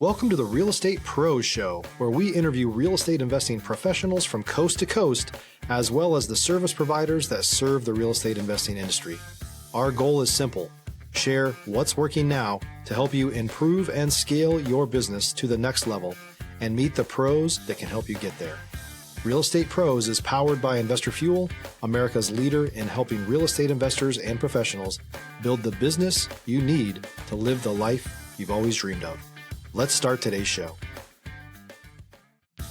Welcome to the Real Estate Pros Show, where we interview real estate investing professionals from coast to coast, as well as the service providers that serve the real estate investing industry. Our goal is simple: share what's working now to help you improve and scale your business to the next level and meet the pros that can help you get there. Real Estate Pros is powered by Investor Fuel, America's leader in helping real estate investors and professionals build the business you need to live the life you've always dreamed of. Let's start today's show.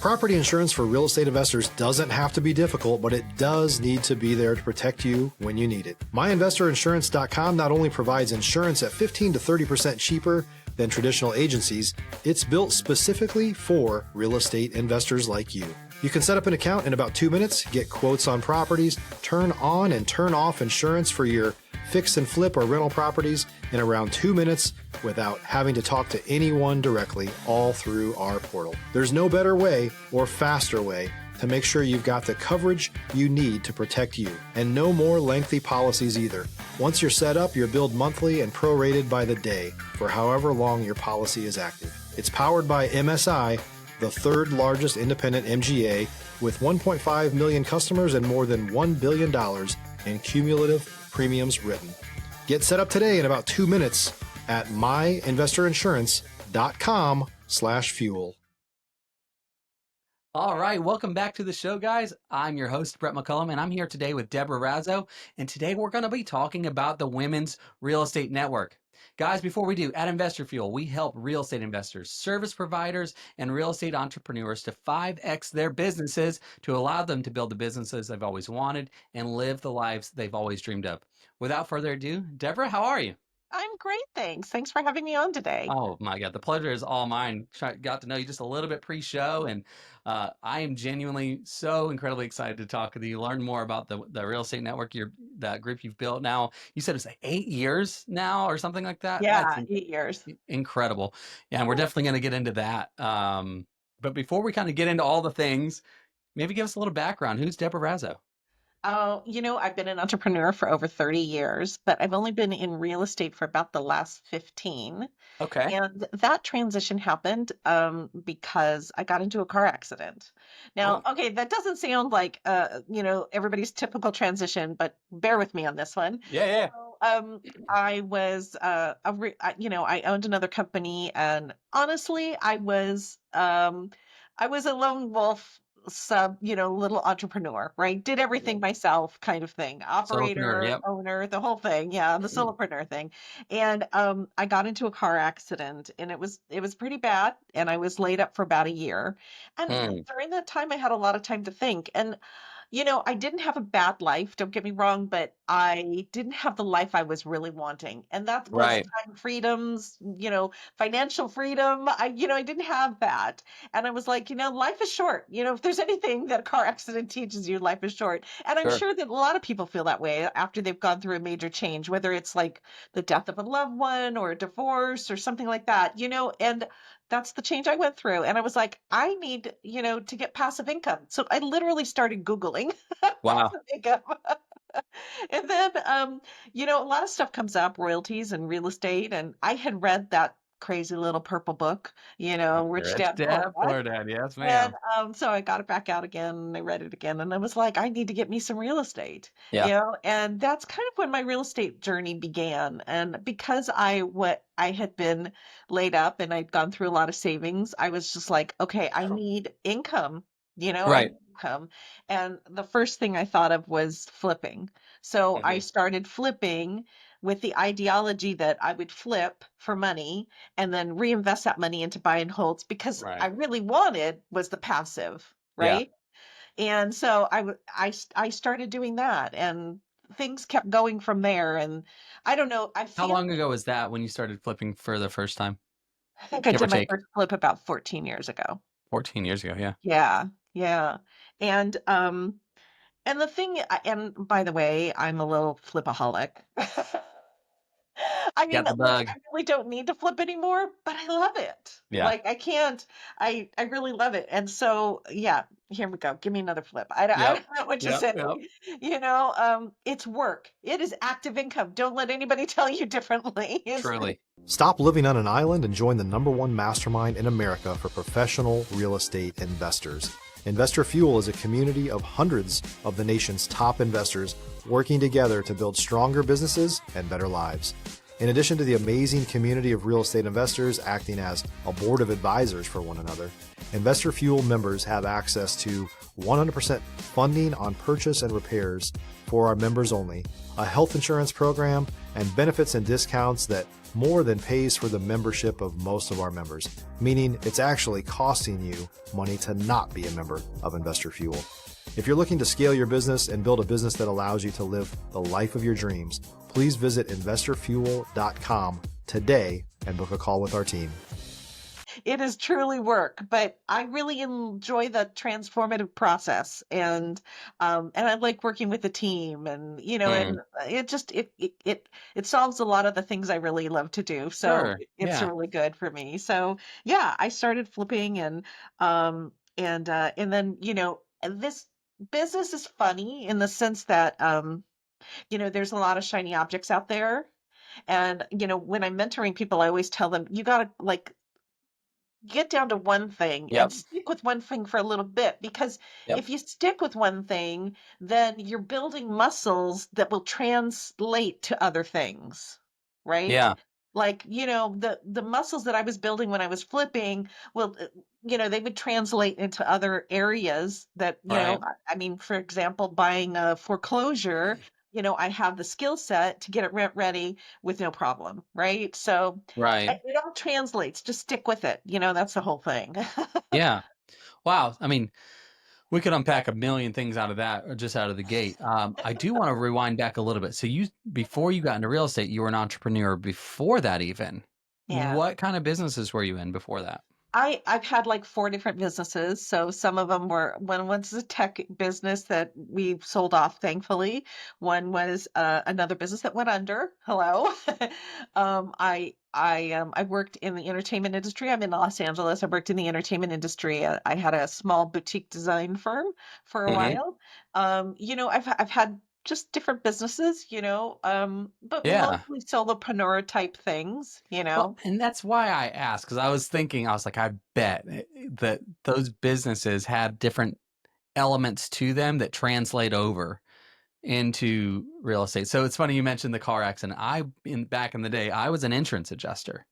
Property insurance for real estate investors doesn't have to be difficult, but it does need to be there to protect you when you need it. MyInvestorInsurance.com not only provides insurance at 15 to 30% cheaper than traditional agencies, it's built specifically for real estate investors like you. You can set up an account in about 2 minutes, get quotes on properties, turn on and turn off insurance for your fix and flip or rental properties in around 2 minutes without having to talk to anyone directly, all through our portal. There's no better way or faster way to make sure you've got the coverage you need to protect you, and no more lengthy policies either. Once you're set up, you're billed monthly and prorated by the day for however long your policy is active. It's powered by MSI, the third largest independent MGA, with 1.5 million customers and more than $1 billion in cumulative premiums written. Get set up today in about 2 minutes at myinvestorinsurance.com/fuel. All right, welcome back to the show, guys. I'm your host, Brett McCollum, and I'm here today with Deborah Razo. And today we're going to be talking about the Women's Real Estate Network. Guys, before we do, at Investor Fuel, we help real estate investors, service providers, and real estate entrepreneurs to 5X their businesses to allow them to build the businesses they've always wanted and live the lives they've always dreamed of. Without further ado, Deborah, how are you? I'm great, thanks. Thanks for having me on today. Oh my God, the pleasure is all mine. Got to know you just a little bit pre-show, and I am genuinely so incredibly excited to talk with you, learn more about the real estate network, that group you've built now. You said it's like 8 years now or something like that? That's Yeah, 8 years. incredible. Yeah, and we're definitely going to get into that. But before we kind of get into all the things, maybe give us a little background. Who's Deborah Razo? Oh, I've been an entrepreneur for over 30 years, but I've only been in real estate for about the last 15. Okay. And that transition happened because I got into a car accident. Now, Oh, okay, that doesn't sound like everybody's typical transition, but bear with me on this one. yeah. I was I owned another company, and honestly, I was a lone wolf little entrepreneur, right? Did everything myself kind of thing. Solopreneur, Operator, yep. owner, the whole thing. Yeah, the solopreneur thing. And I got into a car accident, and it was pretty bad, and I was laid up for about a year. And Hmm. during that time I had a lot of time to think. And I didn't have a bad life, don't get me wrong, but I didn't have the life I was really wanting. And that was Right. time freedoms, financial freedom. I didn't have that. And I was like, life is short. If there's anything that a car accident teaches you, life is short. And I'm Sure. sure that a lot of people feel that way after they've gone through a major change, whether it's like the death of a loved one or a divorce or something like that, and that's the change I went through. And I was like, I need, to get passive income. So I literally started Googling Wow. passive income. And then, a lot of stuff comes up, royalties and real estate. And I had read that crazy little purple book, Rich Rich Dad Poor Dad, Dad. Poor Dad. Yes, And ma'am. so I got it back out again and I read it again. And I was like, I need to get me some real estate, Yeah. and that's kind of when my real estate journey began. And because I had been laid up and I'd gone through a lot of savings, I was just like, okay, I need income, I Right. need income. And the first thing I thought of was flipping. So I Mhm. started flipping with the ideology that I would flip for money and then reinvest that money into buy and holds, because I Right. really wanted was the passive, Yeah. right? And so I started doing that, and things kept going from there. And I don't know, I How feel long ago was that when you started flipping for the first time? I think I Give or did my take. first flip about 14 years ago. 14 years ago. Yeah. Yeah, yeah. And and by the way, I'm a little flipaholic. I mean, Got the look, bug. I really don't need to flip anymore, but I love it. Yeah. Like I can't, I really love it. And so, yeah, here we go. Give me another flip. I Yep. don't know what to Yep. say. Yep. It's work. It is active income. Don't let anybody tell you differently. Truly. Stop living on an island and join the #1 mastermind in America for professional real estate investors. Investor Fuel is a community of hundreds of the nation's top investors working together to build stronger businesses and better lives. In addition to the amazing community of real estate investors acting as a board of advisors for one another, Investor Fuel members have access to 100% funding on purchase and repairs for our members only, a health insurance program, and benefits and discounts that more than pays for the membership of most of our members, meaning it's actually costing you money to not be a member of Investor Fuel. If you're looking to scale your business and build a business that allows you to live the life of your dreams, please visit investorfuel.com today and book a call with our team. It is truly work, but I really enjoy the transformative process, and I like working with the team, and Mm. it just it solves a lot of the things I really love to do. So Sure. it's Yeah. really good for me. So yeah, I started flipping, and then this business is funny in the sense that there's a lot of shiny objects out there. And when I'm mentoring people, I always tell them you gotta like get down to one thing and Yep. stick with one thing for a little bit, because Yep. if you stick with one thing, then you're building muscles that will translate to other things, right? Yeah. Like, the muscles that I was building when I was flipping, well, they would translate into other areas that, Right. I mean, for example, buying a foreclosure, I have the skill set to get it rent ready with no problem, right? So Right. it all translates. Just stick with it. That's the whole thing. Yeah. Wow. I mean, we could unpack a million things out of that or just out of the gate. I do want to rewind back a little bit. So before you got into real estate, you were an entrepreneur before that even. Yeah. What kind of businesses were you in before that? I've had like four different businesses. So some of them were, one was a tech business that we sold off, thankfully. One was another business that went under. Hello. I worked in the entertainment industry. I'm in Los Angeles. I worked in the entertainment industry. I had a small boutique design firm for a Hmm. while. I've had just different businesses, but Yeah. mostly solopreneur type things. Well, and that's why I asked, because I was thinking, I was like, I bet that those businesses have different elements to them that translate over into real estate. So it's funny you mentioned the car accident. Back in the day, I was an insurance adjuster.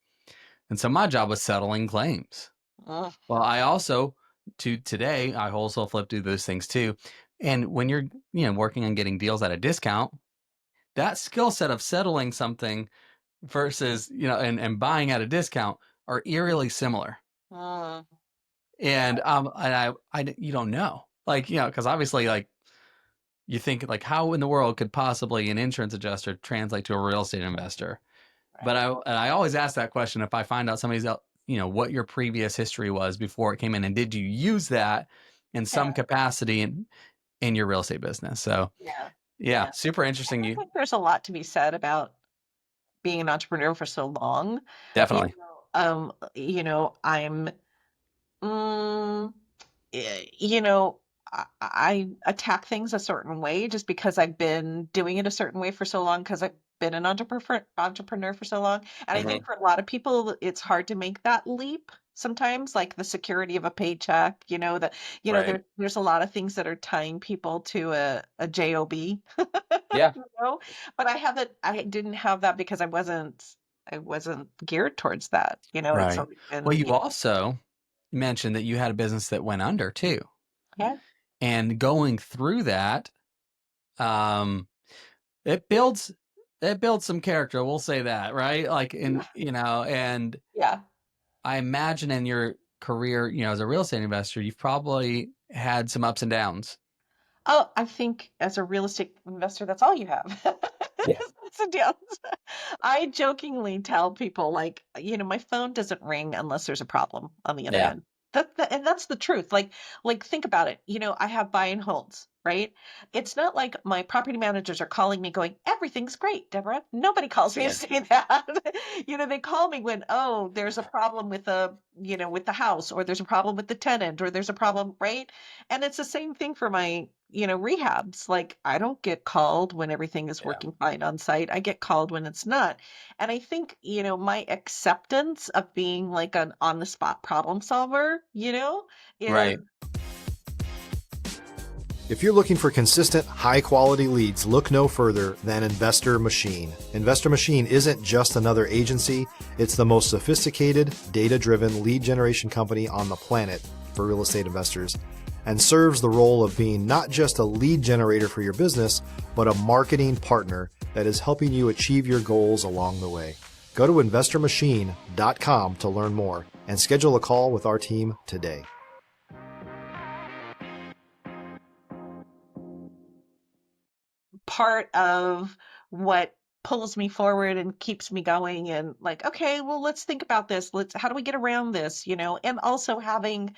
And so my job was settling claims. Ugh, Well, I also today I wholesale flip, do those things too. And when you're, working on getting deals at a discount, that skill set of settling something versus, and buying at a discount are eerily similar. ugh. And you don't know, like, because obviously, like, you think like, how in the world could possibly an insurance adjuster translate to a real estate investor? But Right. I always ask that question if I find out somebody's out, what your previous history was before it came in, and did you use that in some Yeah. capacity in your real estate business? So Yeah. yeah, Yeah. super And interesting. I think there's a lot to be said about being an entrepreneur for so long. You Definitely. I'm, mm, you know, I attack things a certain way just because I've been doing it a certain way for so long, because I've been an entrepreneur for so long. And I Hmm. think for a lot of people, it's hard to make that leap sometimes, like the security of a paycheck, that, Right. there's a lot of things that are tying people to a job, Yeah. but I didn't have that because I wasn't geared towards that. It's Right. always Well, been, you also mentioned that you had a business that went under too, yeah, and going through that, um, it builds some character. We'll say that, right? Like, and yeah. I imagine in your career, as a real estate investor, you've probably had some ups and downs. Oh, I think as a real estate investor, that's all you have. Yeah. Ups and downs. I jokingly tell people, like, my phone doesn't ring unless there's a problem on the other Yeah. end. And that's the truth. Like think about it. I have buy and holds, right? It's not like my property managers are calling me going, everything's great, Deborah. Nobody calls me to Good. say that. They call me when, oh, there's a problem with with the house, or there's a problem with the tenant, or there's a problem, right? And it's the same thing for my, rehabs. Like, I don't get called when everything is Yeah. working fine on site. I get called when it's not. And I think, my acceptance of being like an on the spot problem solver, is Right. If you're looking for consistent, high quality leads, look no further than Investor Machine. Investor Machine isn't just another agency, it's the most sophisticated, data driven lead generation company on the planet for real estate investors, and serves the role of being not just a lead generator for your business, but a marketing partner that is helping you achieve your goals along the way. Go to investormachine.com to learn more and schedule a call with our team today. part of what pulls me forward and keeps me going, and like, okay, well, let's think about this. How do we get around this, and also having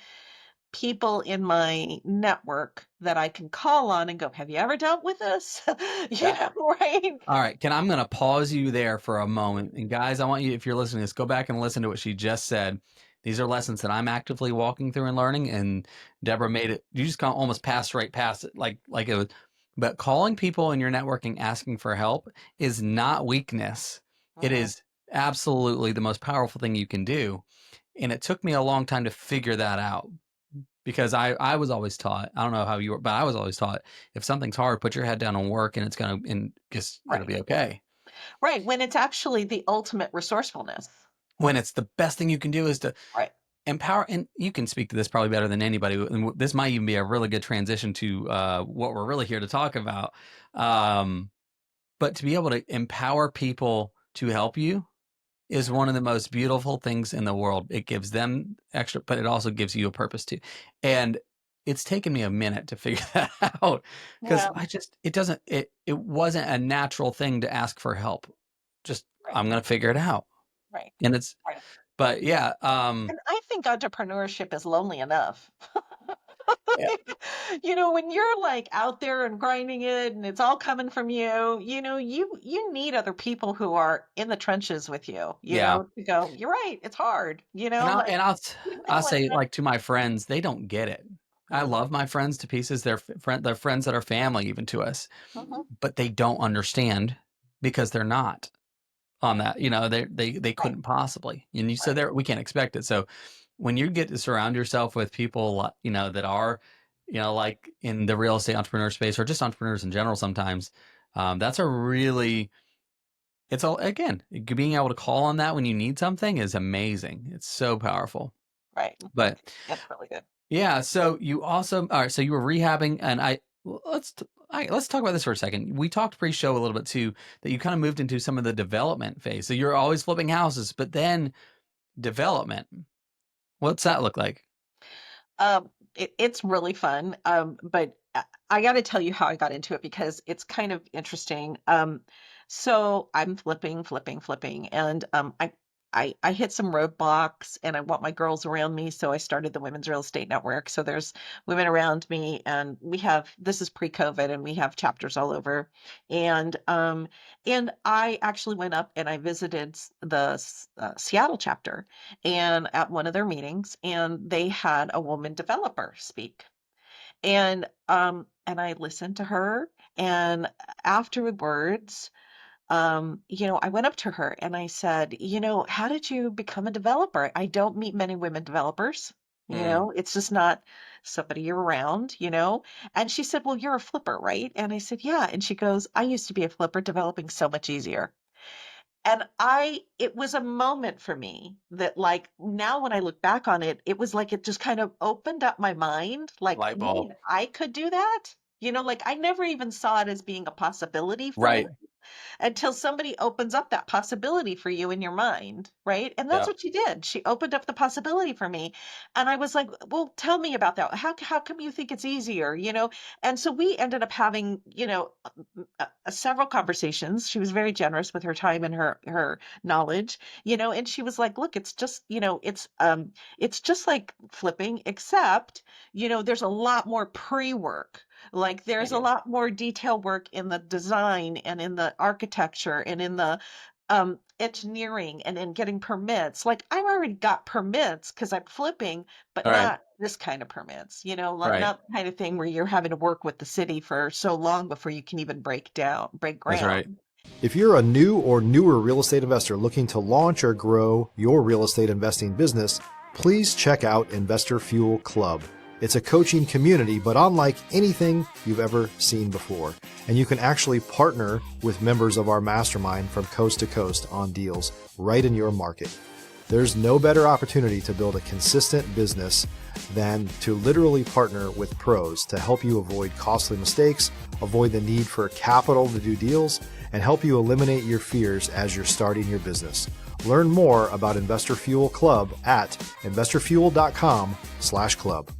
people in my network that I can call on and go, have you ever dealt with this? Yeah. Right? All right. I'm going to pause you there for a moment. And guys, I want you, if you're listening to this, go back and listen to what she just said. These are lessons that I'm actively walking through and learning. And Deborah made it, you just kind of almost passed right past it. Like it was, but calling people in your networking, asking for help is not weakness. It Mhm. is absolutely the most powerful thing you can do. And it took me a long time to figure that out, because I was always taught, I don't know how you were, but I was always taught, if something's hard, put your head down and work, and it's going to, and just, it'll Right. be okay. Right. When it's actually the ultimate resourcefulness. When it's the best thing you can do is to Right. empower, and you can speak to this probably better than anybody. And this might even be a really good transition to what we're really here to talk about. But to be able to empower people to help you is one of the most beautiful things in the world. It gives them extra, but it also gives you a purpose too. And it's taken me a minute to figure that out, because Yeah. it wasn't a natural thing to ask for help. Just, Right. I'm going to figure it out. Right. And it's, Right. but yeah, And I think entrepreneurship is lonely enough. yeah, When you're like out there and grinding it and it's all coming from you, you need other people who are in the trenches with you, yeah. to go, you're right, it's hard, And like, I'll like say, that. like, to my friends, they don't get it. I Mhm, love my friends to pieces. They're friends that are family even to us, mhm, but they don't understand, because they're not on that. They right, couldn't possibly. And so right, there, we can't expect it. So when you get to surround yourself with people, that are, like in the real estate entrepreneur space, or just entrepreneurs in general, sometimes that's a really, it's all, again, being able to call on that when you need something is amazing. It's so powerful. right. But That's really good. yeah, so you also, all right, so you were rehabbing, and let's talk about this for a second. We talked pre-show a little bit too, that you kind of moved into some of the development phase. So you're always flipping houses, but then development. What's that look like? It's really fun. But I got to tell you how I got into it because it's kind of interesting. So I'm flipping, and I hit some roadblocks, and I want my girls around me. So I started the Women's Real Estate Network. So there's women around me, and this is pre-COVID, and we have chapters all over. And I actually went up and I visited the Seattle chapter, and at one of their meetings, and they had a woman developer speak, and I listened to her, and afterwards, I went up to her and I said, how did you become a developer? I don't meet many women developers. Mm, It's just not somebody you're around. And she said, well, you're a flipper, right? And I said, yeah. And she goes, I used to be a flipper, developing so much easier. And it was a moment for me that, like, now when I look back on it, it was like it just kind of opened up my mind. Like, light bulb. wait, I could do that? Like I never even saw it as being a possibility for me Right. until somebody opens up that possibility for you in your mind, right? And that's Yeah. what she did. She opened up the possibility for me. And I was like, well, tell me about that. How come you think it's easier, And so we ended up having, several conversations. She was very generous with her time and her knowledge, and she was like, look, it's just, it's just like flipping, except, there's a lot more pre-work. Like there's a lot more detail work in the design and in the architecture and in the engineering and in getting permits. Like I've already got permits because I'm flipping, but All right. not this kind of permits, you know, Right. not the kind of thing where you're having to work with the city for so long before you can even break That's right. ground. If you're a new or newer real estate investor looking to launch or grow your real estate investing business, please check out Investor Fuel Club. It's a coaching community, but unlike anything you've ever seen before. And you can actually partner with members of our mastermind from coast to coast on deals right in your market. There's no better opportunity to build a consistent business than to literally partner with pros to help you avoid costly mistakes, avoid the need for capital to do deals, and help you eliminate your fears as you're starting your business. Learn more about Investor Fuel Club at investorfuel.com/club.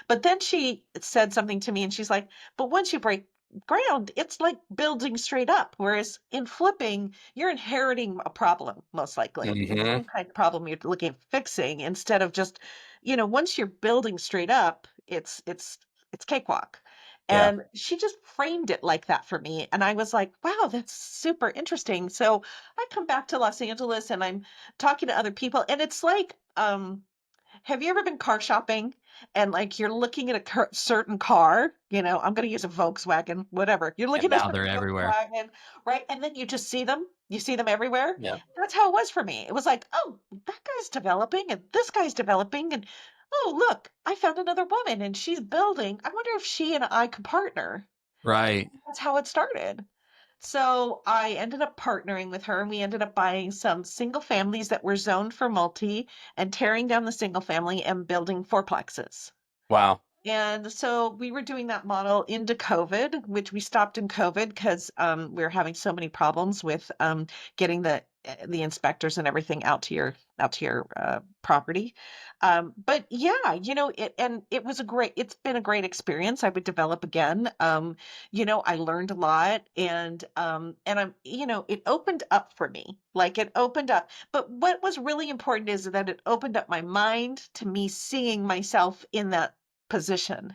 But then she said something to me and she's like, but once you break ground, it's like building straight up. Whereas in flipping, you're inheriting a problem, most likely. It's Mm-hmm. some kind of problem you're looking at fixing instead of just, you know, once you're building straight up, it's cakewalk. Yeah. And she just framed it like that for me. And I was like, wow, that's super interesting. So I come back to Los Angeles and I'm talking to other people, and it's like, have you ever been car shopping and like you're looking at a certain car? You know, I'm going to use a Volkswagen, whatever. You're And looking at now a they're everywhere. Volkswagen, right? And then you just see them. You see them everywhere. Yeah. That's how it was for me. It was like, oh, that guy's developing and this guy's developing. And oh, look, I found another woman and she's building. I wonder if she and I could partner. Right. That's how it started. So I ended up partnering with her and we ended up buying some single families that were zoned for multi and tearing down the single family and building fourplexes. Wow. And so we were doing that model into COVID, which we stopped in COVID because we were having so many problems with getting the inspectors and everything out to your property. But yeah, you know, it's been a great experience. I would develop again. You know, I learned a lot, and I'm, you know, it opened up for me. Like it opened up. But what was really important is that it opened up my mind to me seeing myself in that position,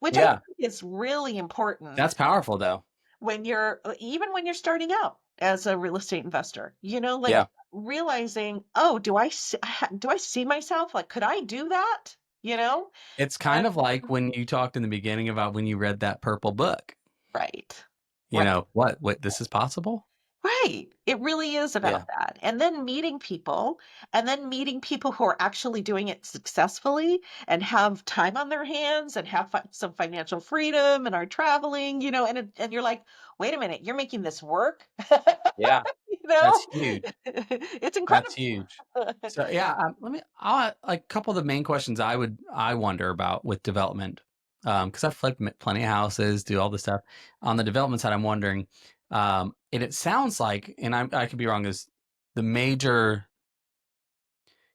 which I Yeah. think is really important That's powerful though. when you're even when you're starting out as a real estate investor. You know, like Yeah. realizing, oh, do I see myself? Like, could I do that? You know? It's kind And of like when you talked in the beginning about when you read that purple book. right. You Right. know, what this is possible? Right. It really is Yeah. about that. And then meeting people who are actually doing it successfully and have time on their hands and have some financial freedom and are traveling, you know, and you're like, wait a minute, you're making this work? Yeah. You know, That's huge. it's That's incredible. huge. So yeah, I'll like a couple of the main questions I wonder about with development, because I've flipped plenty of houses, do all this stuff. On the development side, I'm wondering, and it sounds like, and I could be wrong, is the major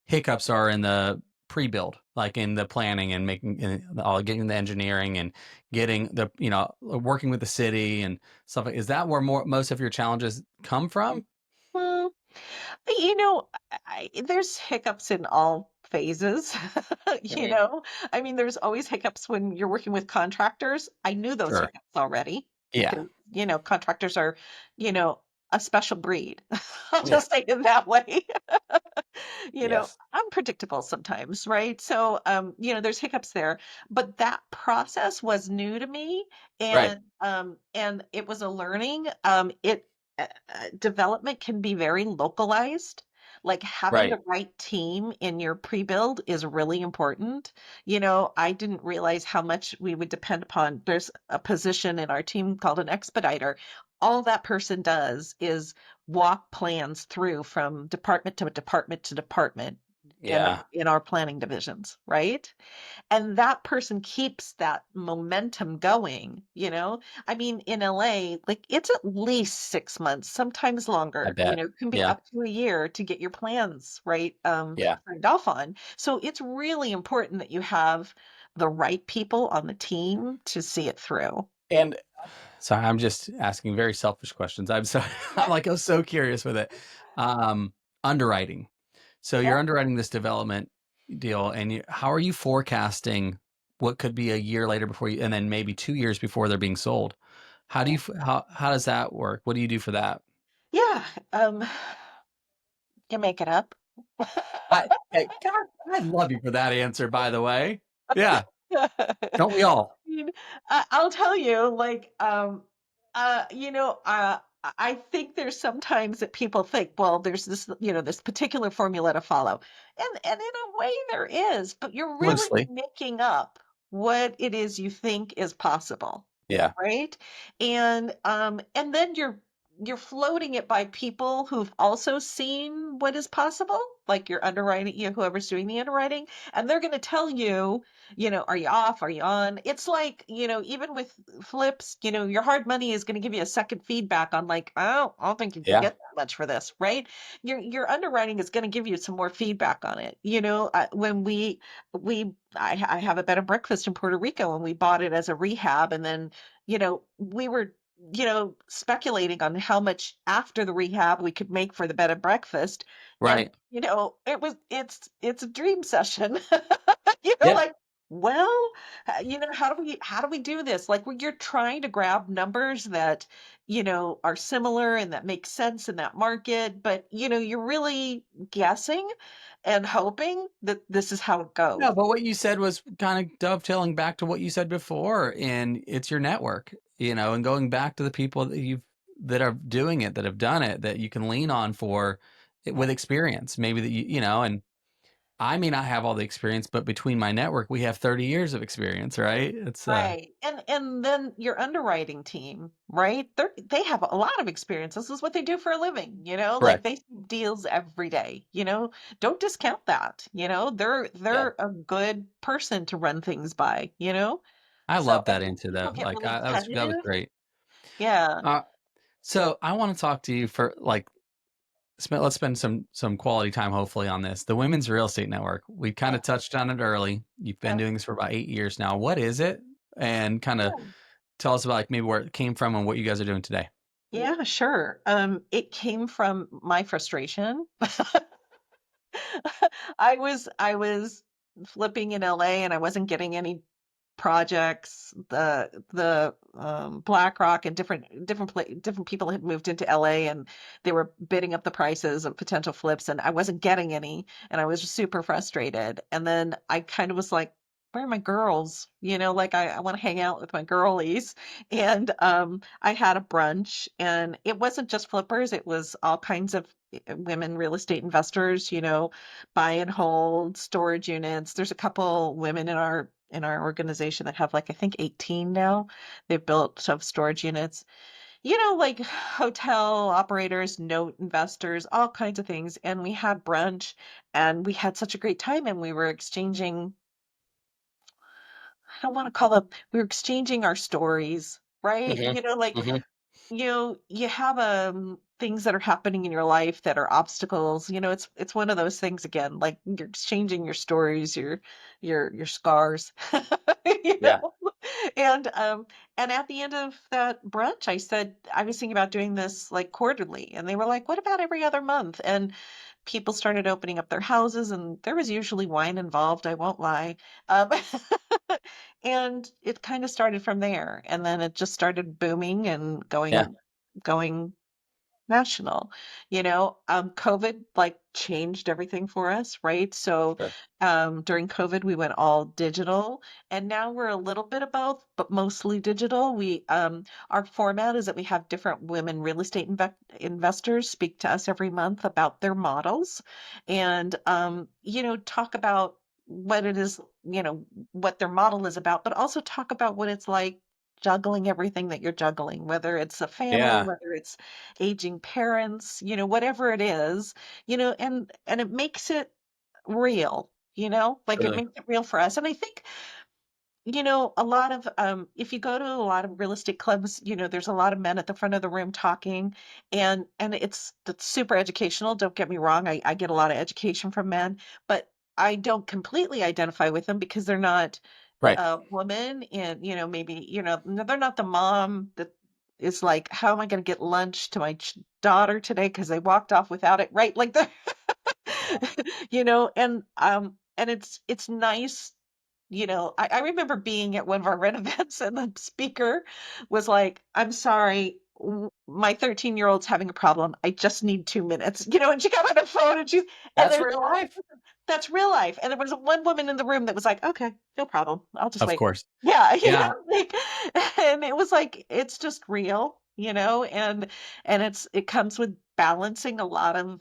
hiccups are in the pre-build, like in the planning and getting the engineering and getting the, you know, working with the city and stuff. Is that where most of your challenges come from? Hmm. You know, there's hiccups in all phases. You Right. know, I mean, there's always hiccups when you're working with contractors. I knew those Sure. hiccups already Yeah. because, you know, contractors are, you know, a special breed. I'll Yeah. just say it that way. You know, Yes. unpredictable sometimes, right? So, you know, there's hiccups there, but that process was new to me, Right. and it was a learning. Development can be very localized. Like having Right. the right team in your pre-build is really important. You know, I didn't realize how much we would depend upon. There's a position in our team called an expediter. All that person does is walk plans through from department to department to department Yeah. in our planning divisions, right? And that person keeps that momentum going, you know? I mean, in LA, like it's at least 6 months, sometimes I longer, you bet. know, it can be Yeah. up to a year to get your plans, right? Yeah. Signed off on. So it's really important that you have the right people on the team to see it through. And sorry, I'm just asking very selfish questions. I'm sorry. I'm so curious with it. Underwriting. So Yeah. you're underwriting this development deal, and how are you forecasting what could be a year later before you, and then maybe 2 years before they're being sold. How do you, how does that work? What do you do for that? Yeah. Um, you make it up. Hey, God, I love you for that answer, by the way. Yeah. Don't we all? mean, I'll tell you, like, I think there's sometimes that people think, well, there's this, this particular formula to follow, and in a way there is, but you're really Loosely. making up what it is you think is possible, Yeah. right? And then you're floating it by people who've also seen what is possible, like your underwriting, whoever's doing the underwriting, and they're going to tell you, are you off? Are you on? It's like, even with flips, your hard money is going to give you a second feedback on like, I don't think you can Yeah. get that much for this, right? Your underwriting is going to give you some more feedback on it. When I have a bed and breakfast in Puerto Rico and we bought it as a rehab, and then, we were speculating on how much after the rehab we could make for the bed and breakfast. And, Right. it's a dream session. Yeah. Like, well, how do we do this? Like, when you're trying to grab numbers that, are similar and that make sense in that market, but, you're really guessing and hoping that this is how it goes. No, but what you said was kind of dovetailing back to what you said before, and it's your network, and going back to the people that are doing it, that have done it, that you can lean on for with experience. Maybe that and I may not have all the experience, but between my network, we have 30 years of experience, right? It's Right. And then your underwriting team, right? They have a lot of experience. This is what they do for a living, like correct. they see deals every day, Don't discount that, Yeah. they're a good person to run things by. I So love I that think answer though. people get Like really that was tentative. great. Yeah. Uh, so I want to talk to you for like let's spend some quality time hopefully on this. The Women's Real Estate Network. We kind Yeah. of touched on it early. You've been Yeah. doing this for about 8 years now. What is it? And kind of Yeah. tell us about like maybe where it came from and what you guys are doing today. Yeah, sure. It came from my frustration. I was flipping in LA and I wasn't getting any projects. The BlackRock and different people had moved into LA and they were bidding up the prices of potential flips, and I wasn't getting any, and I was super frustrated. And then I kind of was like, where are my girls? Like I want to hang out with my girlies. And I had a brunch, and it wasn't just flippers, it was all kinds of women real estate investors, buy and hold storage units. There's a couple women in our organization that have, like, I think 18 now. They've built some storage units, like hotel operators, note investors, all kinds of things. And we had brunch and we had such a great time, and we were exchanging, I don't want to call them, we were exchanging our stories, right? Hmm. Like, Hmm. you have things that are happening in your life that are obstacles. It's one of those things again, like you're exchanging your stories, your scars. you Yeah. know and at the end of that brunch, I said I was thinking about doing this like quarterly, and they were like, what about every other month? And people started opening up their houses, and there was usually wine involved, I won't lie. um, and it kind of started from there, and then it just started booming and Yeah. going national. COVID like changed everything for us, right? So Sure. during COVID, we went all digital, and now we're a little bit of both, but mostly digital. Our format is that we have different women real estate investors speak to us every month about their models, and talk about what it is, what their model is about, but also talk about what it's like juggling everything that you're juggling, whether it's a family, Yeah. whether it's aging parents, whatever it is, and it makes it real, like it Totally. makes it real for us. And I think, a lot of if you go to a lot of real estate clubs, there's a lot of men at the front of the room talking, and it's super educational. Don't get me wrong, I get a lot of education from men, but I don't completely identify with them because they're not Right. a woman, and maybe they're not the mom that is like, how am I going to get lunch to my daughter today because they walked off without it, right? Like the and it's nice I remember being at one of our rent events and the speaker was like, I'm sorry, my 13-year-old's having a problem. I just need 2 minutes, and she got on the phone and That's there's real life. that's real life. And there was one woman in the room that was like, okay, no problem. I'll just Of wait. course. Yeah, Yeah. like, and it was like, it's just real, and it comes with balancing a lot of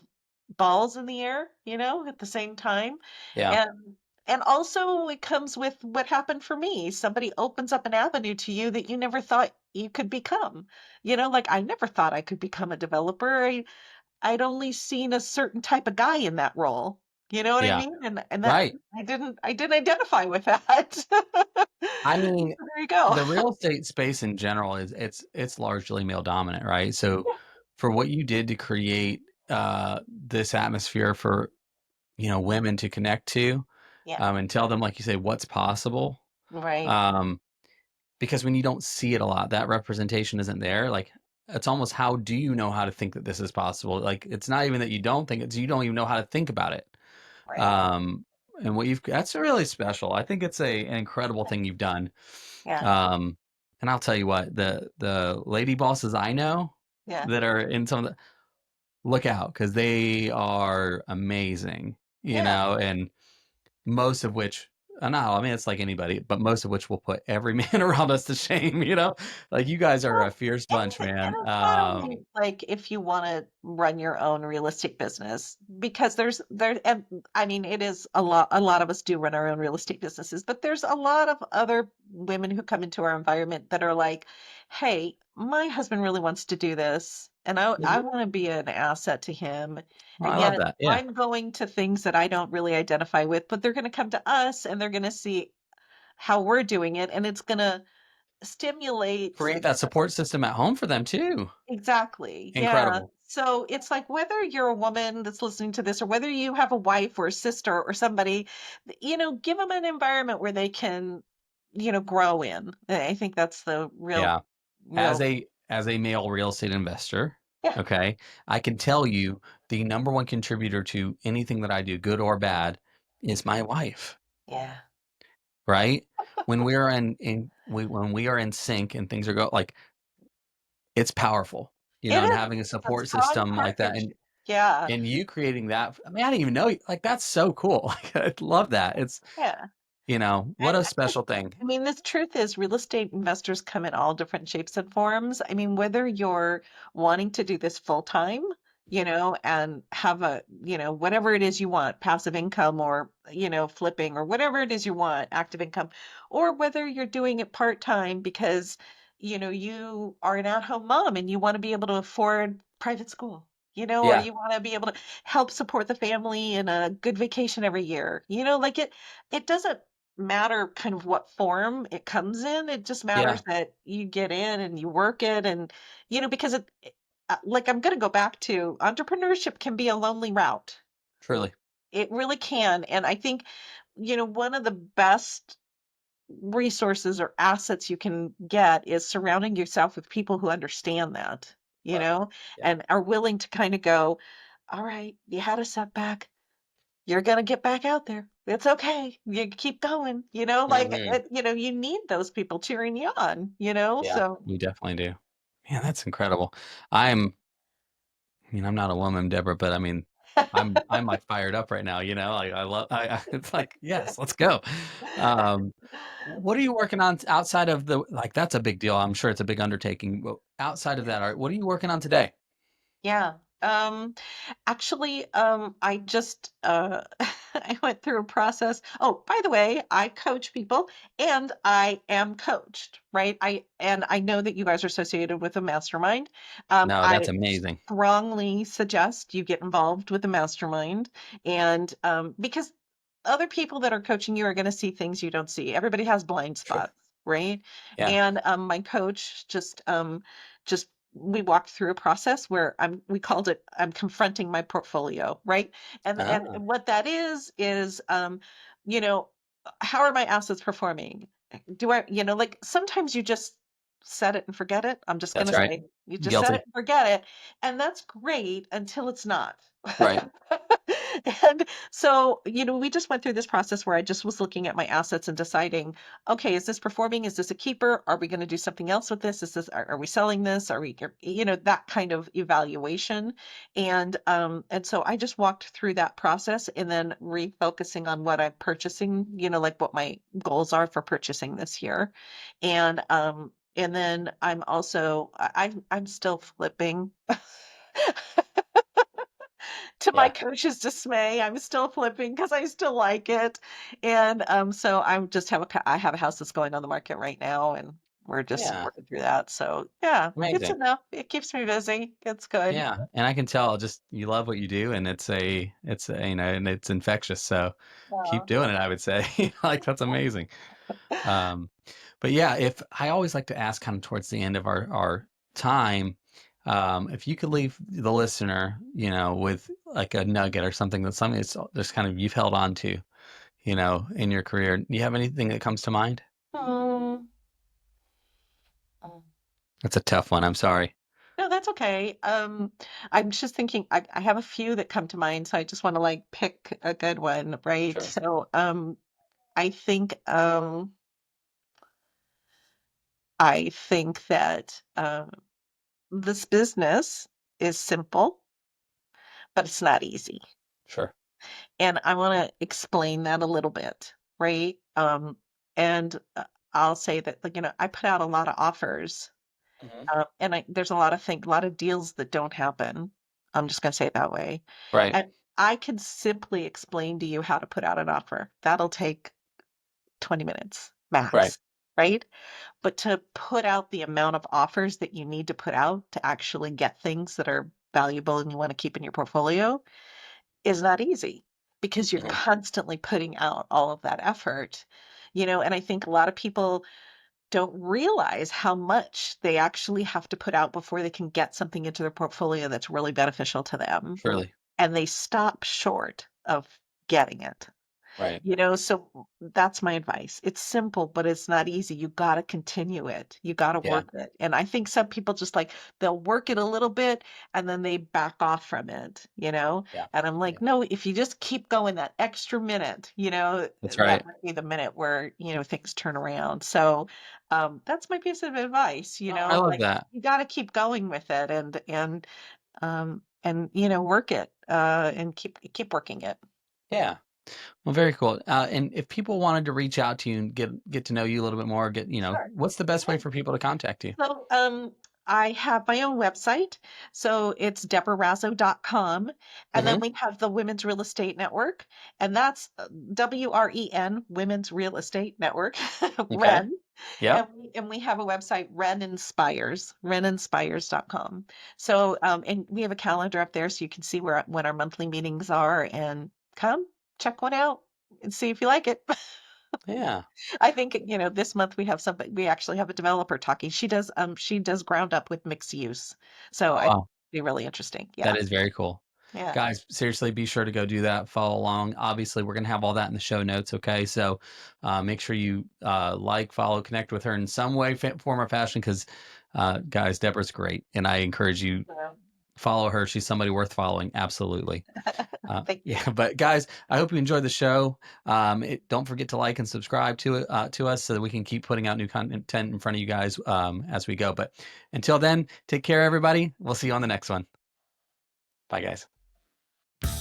balls in the air, at the same time. Yeah. And and also it comes with what happened for me. Somebody opens up an avenue to you that you never thought you could become. Like I never thought I could become a developer. I'd only seen a certain type of guy in that role. You know what I Yeah. mean? And that Right. I didn't identify with that. I mean, There you go. the real estate space in general it's largely male dominant, right? So Yeah. for what you did to create this atmosphere for women to connect to, Yeah. and tell them, like you say, what's possible. Right. Um, because when you don't see it a lot, that representation isn't there. Like it's almost, how do you know how to think that this is possible? Like it's not even that you don't think, it's you don't even know how to think about it. Right. Um, and that's really special. I think it's an incredible thing you've done. Yeah. Um, and I'll tell you what, the lady bosses I know Yeah. that are in some of the, look out, because they are amazing, Yeah. and most of which, no, I mean, it's like anybody, but most of which will put every man around us to shame, like you guys are Well, a fierce and bunch, and man. it's not only like if you want to run your own real estate business, because and I mean it is a lot of us do run our own real estate businesses, but there's a lot of other women who come into our environment that are like, hey, my husband really wants to do this, and I Mhm. want to be an asset to him, Oh, I and love yet that. Yeah. I'm going to things that I don't really identify with, but they're going to come to us and they're going to see how we're doing it, and it's going to stimulate. Create that support system at home for them too. Exactly. Yeah. Incredible. So it's like whether you're a woman that's listening to this or whether you have a wife or a sister or somebody, give them an environment where they can, grow in. I think that's the real, Yeah. As real, a male real estate investor, yeah, okay, I can tell you the number one contributor to anything that I do, good or bad, is my wife, yeah. right? When we are when we are in sync and things are like, it's powerful, It and is. having a It's a support strong system like that, partnership. Yeah. and you creating that. I mean, I didn't even know, like, that's so cool. Like, I love that. It's, Yeah. what a special thing. I mean, this truth is real estate investors come in all different shapes and forms. I mean, whether you're wanting to do this full time, and have whatever it is you want, passive income or, flipping or whatever it is you want, active income, or whether you're doing it part time because, you are an at-home mom and you want to be able to afford private school. Or Yeah, you want to be able to help support the family in a good vacation every year. Like it doesn't matter kind of what form it comes in. It just yeah, matters that you get in and you work it and because like I'm going to go back to entrepreneurship can be a lonely route. truly. It really can. And I think one of the best resources or assets you can get is surrounding yourself with people who understand that, Right. Yeah. and are willing to kind of go, all right, you had a setback, you're gonna get back out there. It's okay. You keep going, like Hmm. you need those people cheering you on, Yeah, so we definitely do. Man, that's incredible. I'm I mean, I'm not a woman, Deborah, but I mean, I'm like fired up right now, like I love, it's like, yes, let's go. Um, what are you working on outside of like, that's a big deal. I'm sure it's a big undertaking, but outside of that, what are you working on today? yeah. Actually, I just I went through a process. Oh, by the way, I coach people and I am coached, right? I know that you guys are associated with a mastermind. No, that's I amazing. strongly suggest you get involved with the mastermind and because other people that are coaching you are going to see things you don't see. Everybody has blind True. spots, right? Yeah. And my coach just we walked through a process where we called it I'm confronting my portfolio, right? And Ah, what that is you know, how are my assets performing? Do I, like sometimes you just set it and forget it. I'm just that's gonna right. say you just set it Guilty. and forget it, and that's great until it's not. Right. And so, we just went through this process where I just was looking at my assets and deciding, okay, is this performing? Is this a keeper? Are we going to do something else with this? Are we selling this? Are we, that kind of evaluation. And so I just walked through that process and then refocusing on what I'm purchasing, like what my goals are for purchasing this year. And then I'm still flipping. To my Yeah. coach's dismay, I'm still flipping because I still like it. And so I have a house that's going on the market right now, and we're just Yeah. working through that. So yeah, it's Amazing. enough. It keeps me busy. It's good. Yeah. And I can tell just you love what you do, and and it's infectious. So keep Yeah. doing it, I would say. Like, that's amazing. Um, but yeah, if I always like to ask kind of towards the end of our time, if you could leave the listener, with like a nugget or something that's kind of you've held on to, in your career. Do you have anything that comes to mind? Um, That's a tough one. I'm sorry. no, that's okay. I'm just thinking, I have a few that come to mind, so I just want to like pick a good one, right? Sure. So, I think, that this business is simple, but it's not easy. Sure. And I want to explain that a little bit, right? And I'll say that, like, I put out a lot of offers, Hmm. and there's a lot of deals that don't happen. I'm just going to say it that way. Right. And I can simply explain to you how to put out an offer. That'll take 20 minutes Right. max, right? But to put out the amount of offers that you need to put out to actually get things that are valuable and you want to keep in your portfolio is not easy because you're Hmm. constantly putting out all of that effort, and I think a lot of people don't realize how much they actually have to put out before they can get something into their portfolio that's really beneficial to them. Surely. And they stop short of getting it. Right. So that's my advice. It's simple, but it's not easy. You got to continue it. You got to Yeah. work it. And I think some people just like they'll work it a little bit and then they back off from it. Yeah. And I'm Yeah. like, no, if you just keep going that extra minute, That's that right. might be the minute where, things turn around. So that's my piece of advice, Oh, I love like that. you got to keep going with it and work it and keep working it. Yeah. Well, very cool. And if people wanted to reach out to you and get to know you a little bit more, Sure. what's the best way Yeah. for people to contact you? So, I have my own website. So it's deborahrazo.com. And then Hmm. we have the Women's Real Estate Network, and that's WREN, Women's Real Estate Network, Okay. REN. Yep. And we have a website, Ren Inspires, reninspires.com. So, and we have a calendar up there so you can see when our monthly meetings are and come check one out and see if you like it. Yeah. I think, this month we actually have a developer talking. She does ground up with mixed use. So Oh, I think wow. it'd be really interesting. Yeah. That is very cool. Yeah. Guys, seriously, be sure to go do that. Follow along. Obviously, we're going to have all that in the show notes. Okay. So make sure you follow, connect with her in some way, form, or fashion because, guys, Deborah's great. And I encourage you, Yeah. follow her. She's somebody worth following. Absolutely. Thank you. Yeah, but guys, I hope you enjoyed the show. Don't forget to like and subscribe to us so that we can keep putting out new content in front of you guys as we go. But until then, take care, everybody. We'll see you on the next one. Bye, guys.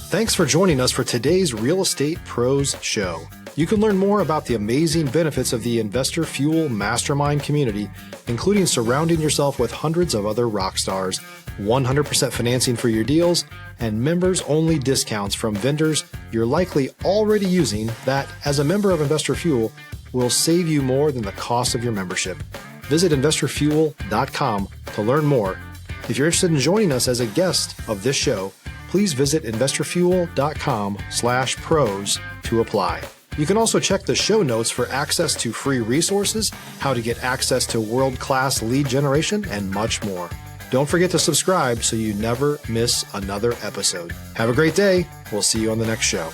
Thanks for joining us for today's Real Estate Pros Show. You can learn more about the amazing benefits of the Investor Fuel Mastermind community, including surrounding yourself with hundreds of other rock stars, 100% financing for your deals, and members-only discounts from vendors you're likely already using that, as a member of Investor Fuel, will save you more than the cost of your membership. Visit investorfuel.com to learn more. If you're interested in joining us as a guest of this show, please visit investorfuel.com/pros to apply. You can also check the show notes for access to free resources, how to get access to world-class lead generation, and much more. Don't forget to subscribe so you never miss another episode. Have a great day. We'll see you on the next show.